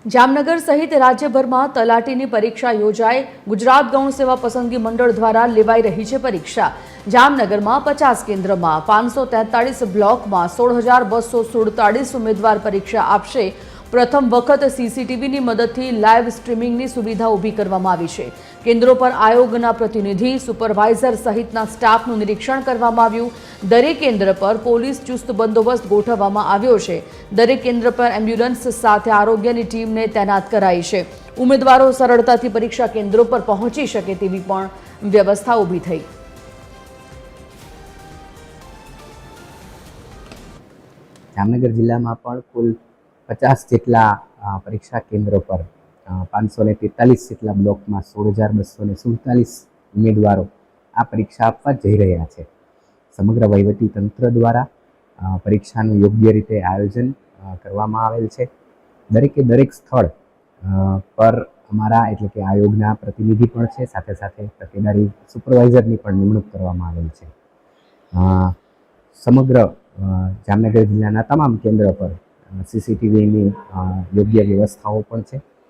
જામનગર સહિત રાજ્યભરમાં તલાટીની પરીક્ષા યોજાઈ। ગુજરાત ગૌણ સેવા પસંદગી મંડળ દ્વારા લેવાઈ રહી છે પરીક્ષા। જામનગરમાં 50 કેન્દ્રમાં 543 બ્લોકમાં 16,247 ઉમેદવાર પરીક્ષા આપશે। પ્રથમ વખત સીસીટીવીની મદદથી લાઈવ સ્ટ્રીમિંગની સુવિધા ઊભી કરવામાં આવી છે। કેન્દ્રો પર આયોગના પ્રતિનિધિ, સુપરવાઇઝર સહિતના સ્ટાફનું નિરીક્ષણ કરવામાં આવ્યું। દરેક કેન્દ્ર પર પોલીસ ચુસ્ત બંદોબસ્ત ગોઠવવામાં આવ્યો છે। દરેક કેન્દ્ર પર એમ્બ્યુલન્સ સાથે આરોગ્યની ટીમને તૈનાત કરાઈ છે। ઉમેદવારો સરળતાથી પરીક્ષા કેન્દ્રો પર પહોંચી શકે તેવી પણ વ્યવસ્થા ઊભી થઈ। જામનગર જિલ્લામાં પણ કુલ 50 જેટલા પરીક્ષા કેન્દ્રો પર 543 જેટલા બ્લોકમાં 16,247 ઉમેદવારો આ પરીક્ષા આપવા જઈ રહ્યા છે। સમગ્ર વહીવટી તંત્ર દ્વારા પરીક્ષાનું યોગ્ય રીતે આયોજન કરવામાં આવેલ છે। દરેક સ્થળ પર અમારા એટલે કે આયોગના પ્રતિનિધિ પણ છે, સાથે સાથે તકેદારી સુપરવાઇઝરની પણ નિમણૂક કરવામાં આવેલ છે। સમગ્ર જામનગર જિલ્લાના તમામ કેન્દ્ર પર સીસીટીવીની યોગ્ય વ્યવસ્થાઓ પણ છે।